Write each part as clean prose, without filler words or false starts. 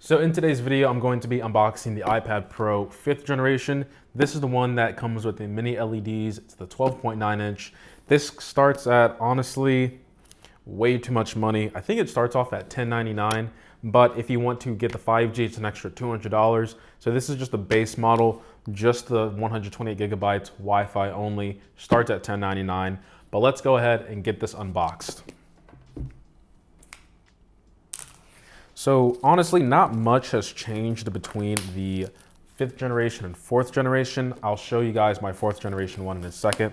So in today's video, I'm going to be unboxing the iPad Pro 5th generation. This is the one that comes with the mini LEDs. It's the 12.9 inch. This starts at, honestly, way too much money. I think it starts off at $10.99, but if you want to get the 5G, it's an extra $200. So this is just the base model, just the 128 gigabytes, Wi-Fi only, starts at $10.99. But let's go ahead and get this unboxed. So honestly, not much has changed between the 5th generation and 4th generation. I'll show you guys my 4th generation one in a second.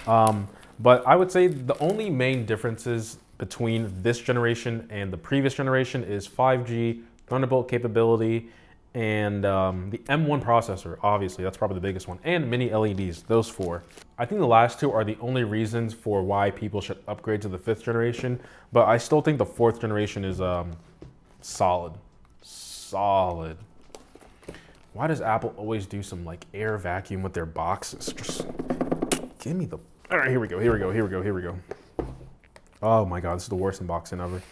But I would say the only main differences between this generation and the previous generation is 5G, Thunderbolt capability, and the M1 processor, obviously, that's probably the biggest one, and mini LEDs, those four. I think the last two are the only reasons for why people should upgrade to the 5th generation, but I still think the 4th generation is solid. Why does Apple always do some like air vacuum with their boxes? Just give me the, all right, here we go. Oh my God, this is the worst unboxing ever.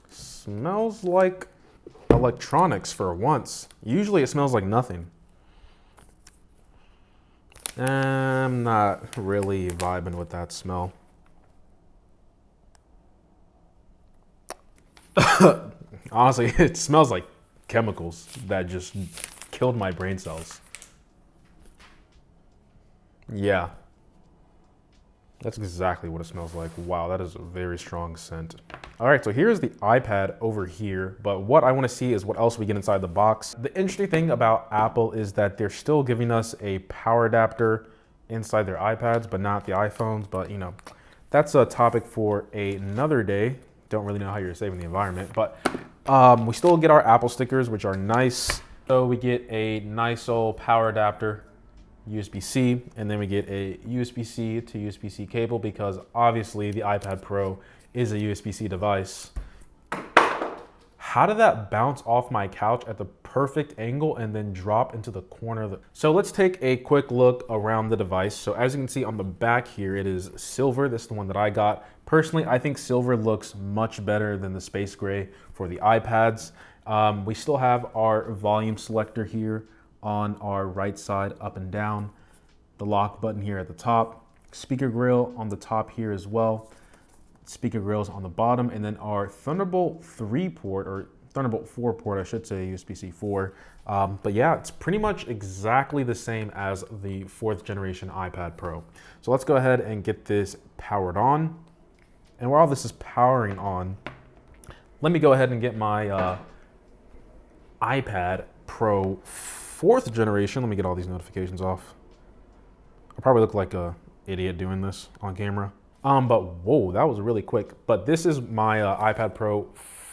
Smells like electronics for once. Usually it smells like nothing. I'm not really vibing with that smell. Honestly, it smells like chemicals that just killed my brain cells. Yeah, that's exactly what it smells like. Wow, that is a very strong scent. All right, so here's the iPad over here, but what I want to see is what else we get inside the box. The interesting thing about Apple is that they're still giving us a power adapter inside their iPads, but not the iPhones. But you know, that's a topic for another day. Don't really know how you're saving the environment, but we still get our Apple stickers, which are nice. So we get a nice old power adapter, USB-C, and then we get a USB-C to USB-C cable because obviously the iPad Pro is a USB-C device. How did that bounce off my couch at the perfect angle and then drop into the corner of the... So let's take a quick look around the device. So as you can see on the back here, it is silver. This is the one that I got. Personally, I think silver looks much better than the space gray for the iPads. We still have our volume selector here on our right side, up and down. The lock button here at the top. Speaker grill on the top here as well. Speaker grills on the bottom, and then our Thunderbolt 3 port, or Thunderbolt 4 port, I should say, USB-C 4. But yeah, it's pretty much exactly the same as the 4th generation iPad Pro. So let's go ahead and get this powered on. And while this is powering on, let me go ahead and get my iPad Pro 4th generation. Let me get all these notifications off. I probably look like an idiot doing this on camera. But whoa, that was really quick. But this is my iPad Pro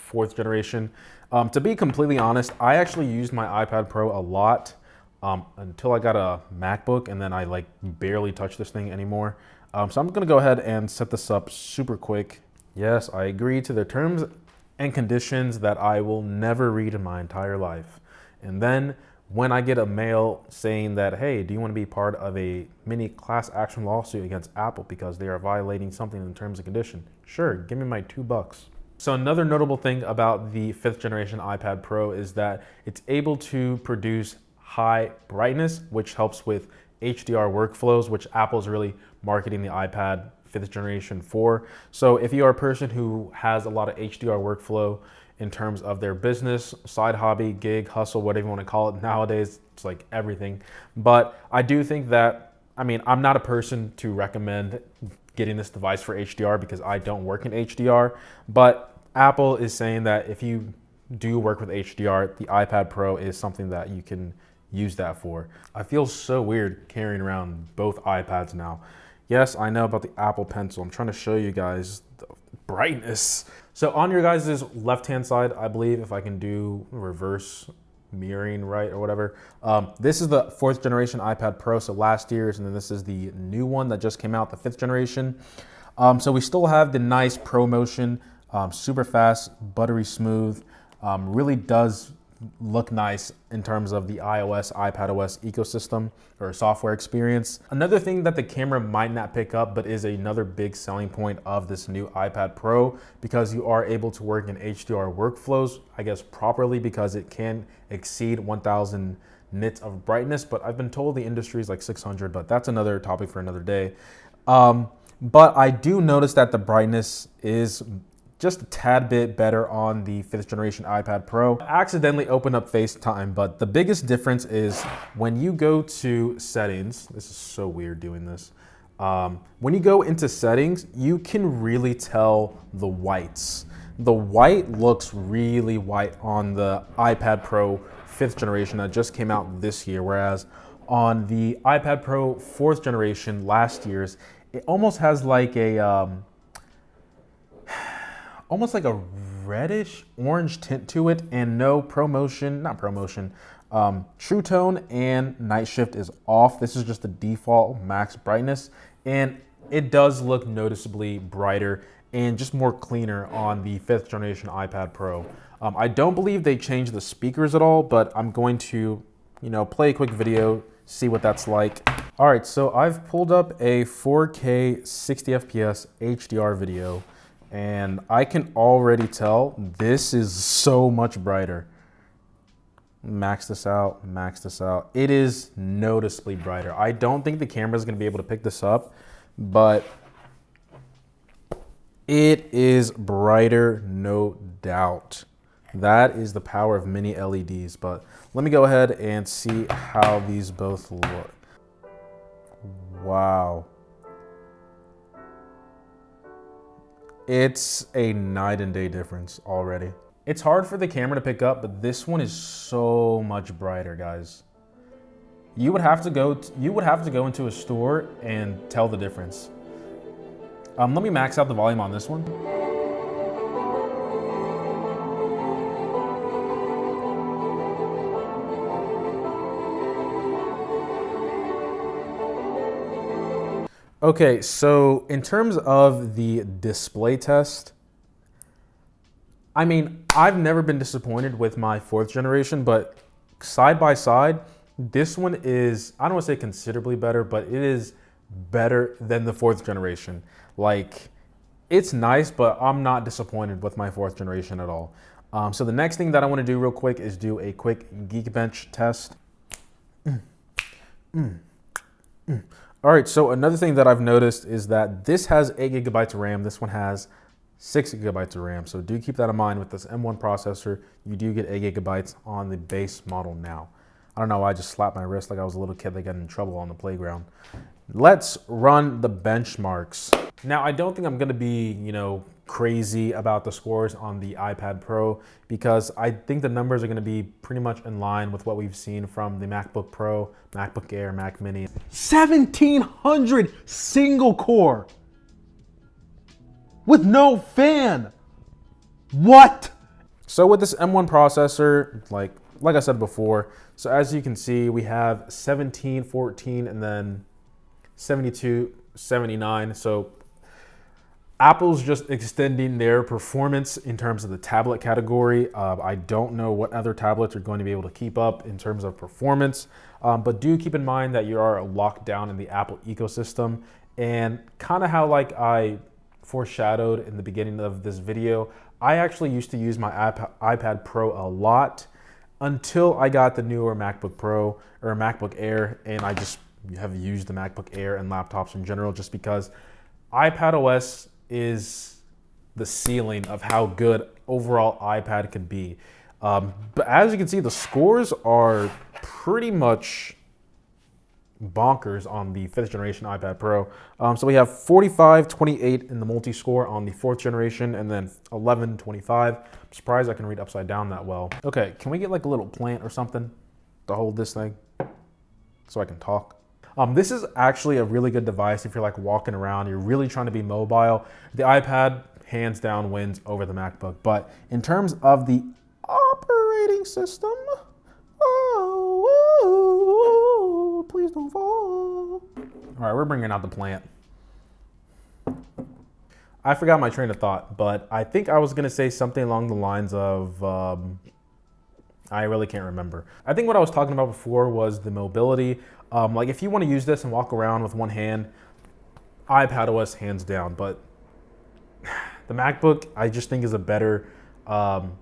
4th generation. To be completely honest, I actually used my iPad Pro a lot until I got a MacBook, and then I like barely touch this thing anymore. So I'm gonna go ahead and set this up super quick. Yes, I agree to the terms and conditions that I will never read in my entire life. And then when I get a mail saying that, hey, do you want to be part of a mini class action lawsuit against Apple because they are violating something in terms and condition? Sure, give me my $2. So another notable thing about the 5th generation iPad Pro is that it's able to produce high brightness, which helps with HDR workflows, which Apple's really marketing the iPad 5th generation for. So if you are a person who has a lot of HDR workflow in terms of their business, side hobby, gig, hustle, whatever you want to call it. Nowadays, it's like everything. But I do think that, I mean, I'm not a person to recommend getting this device for HDR because I don't work in HDR. But Apple is saying that if you do work with HDR, the iPad Pro is something that you can use that for. I feel so weird carrying around both iPads now. Yes, I know about the Apple Pencil. I'm trying to show you guys the brightness. So on your guys' left-hand side, I believe, if I can do reverse mirroring right or whatever, this is the 4th generation iPad Pro, so last year's, and then this is the new one that just came out, the 5th generation. So we still have the nice Pro Motion, super fast, buttery smooth, really does look nice in terms of the iOS, iPadOS ecosystem or software experience. Another thing that the camera might not pick up, but is another big selling point of this new iPad Pro, because you are able to work in HDR workflows, I guess properly, because it can exceed 1000 nits of brightness, but I've been told the industry is like 600, but that's another topic for another day. But I do notice that the brightness is just a tad bit better on the 5th generation iPad Pro. I accidentally opened up FaceTime, but the biggest difference is when you go to settings, this is so weird doing this. When you go into settings, you can really tell the whites. The white looks really white on the iPad Pro 5th generation that just came out this year, whereas on the iPad Pro 4th generation last year's, it almost has like a almost like a reddish orange tint to it, and no ProMotion, not ProMotion, True Tone and Night Shift is off. This is just the default max brightness, and it does look noticeably brighter and just more cleaner on the 5th generation iPad Pro. I don't believe they changed the speakers at all, but I'm going to, play a quick video, see what that's like. All right, so I've pulled up a 4K 60 FPS HDR video, and I can already tell this is so much brighter. Max this out, max this out. It is noticeably brighter. I don't think the camera is gonna be able to pick this up, but it is brighter, no doubt. That is the power of mini LEDs, but let me go ahead and see how these both look. Wow. It's a night and day difference already. It's hard for the camera to pick up, but this one is so much brighter, guys. You would have to go into a store and tell the difference. Let me max out the volume on this one. Okay, so in terms of the display test, I mean, I've never been disappointed with my 4th generation, but side by side, this one is, I don't want to say considerably better, but it is better than the 4th generation. Like, it's nice, but I'm not disappointed with my 4th generation at all. So the next thing that I want to do real quick is do a quick Geekbench test. All right, so another thing that I've noticed is that this has 8 gigabytes of RAM. This one has 6 gigabytes of RAM. So do keep that in mind with this M1 processor. You do get 8 gigabytes on the base model now. I don't know why I just slapped my wrist like I was a little kid that got in trouble on the playground. Let's run the benchmarks. Now, I don't think I'm gonna be, crazy about the scores on the iPad Pro, because I think the numbers are gonna be pretty much in line with what we've seen from the MacBook Pro, MacBook Air, Mac Mini. 1700 single core with no fan. What? So with this M1 processor, like I said before, so as you can see, we have 1714 and then 7279. So Apple's just extending their performance in terms of the tablet category. I don't know what other tablets are going to be able to keep up in terms of performance, but do keep in mind that you are locked down in the Apple ecosystem, and kind of how like I foreshadowed in the beginning of this video, I actually used to use my iPad Pro a lot until I got the newer MacBook Pro or MacBook Air, and I just have used the MacBook Air and laptops in general just because iPadOS is the ceiling of how good overall iPad could be. But as you can see, the scores are pretty much bonkers on the 5th generation iPad Pro. So we have 4528 in the multi-score on the 4th generation, and then 1125. I'm surprised I can read upside down that well. Okay, can we get like a little plant or something to hold this thing so I can talk? This is actually a really good device if you're like walking around, you're really trying to be mobile. The iPad hands down wins over the MacBook. But in terms of the operating system, oh, please don't fall. All right, we're bringing out the plant. I forgot my train of thought, but I think I was gonna say something along the lines of, I really can't remember. I think what I was talking about before was the mobility. Like if you want to use this and walk around with one hand, iPad OS hands down. But the MacBook, I just think is a better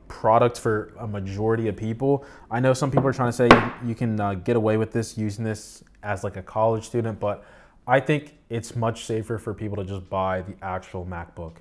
product for a majority of people. I know some people are trying to say you can get away with this using this as like a college student, but I think it's much safer for people to just buy the actual MacBook.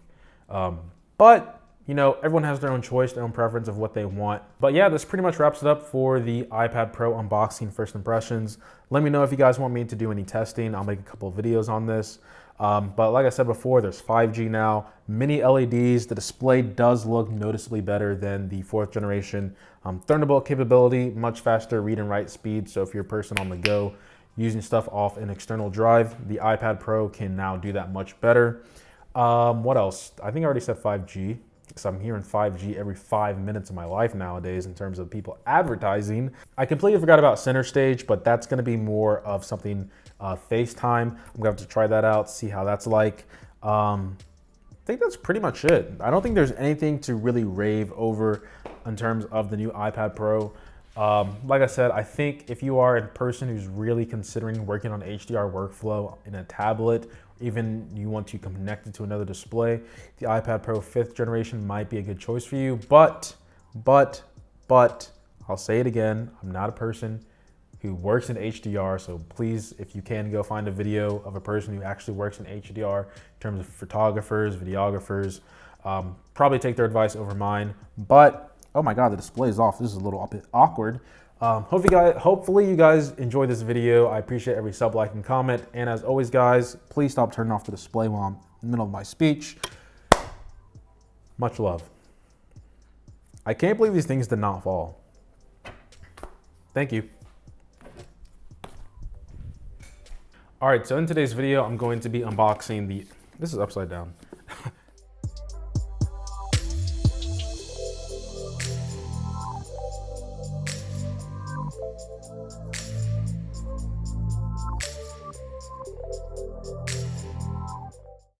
But you know, everyone has their own choice, their own preference of what they want. But yeah, this pretty much wraps it up for the iPad Pro unboxing first impressions. Let me know if you guys want me to do any testing. I'll make a couple of videos on this. But like I said before, there's 5G now, mini LEDs. The display does look noticeably better than the 4th generation. Thunderbolt capability, much faster read and write speed. So if you're a person on the go using stuff off an external drive, the iPad Pro can now do that much better. What else? I think I already said 5G. Because I'm hearing 5G every 5 minutes of my life nowadays in terms of people advertising. I completely forgot about Center Stage, but that's going to be more of something FaceTime. I'm going to have to try that out, see how that's like. I think that's pretty much it. I don't think there's anything to really rave over in terms of the new iPad Pro. Like I said, I think if you are a person who's really considering working on HDR workflow in a tablet, even you want to connect it to another display, the iPad Pro 5th generation might be a good choice for you. But, I'll say it again, I'm not a person who works in HDR, so please, if you can, go find a video of a person who actually works in HDR in terms of photographers, videographers. Probably take their advice over mine. But, oh my God, the display is off. This is a little bit awkward. Hopefully you guys enjoy this video. I appreciate every sub, like, and comment. And as always, guys, please stop turning off the display while I'm in the middle of my speech. Much love. I can't believe these things did not fall. Thank you. All right, so in today's video, I'm going to be unboxing this is upside down.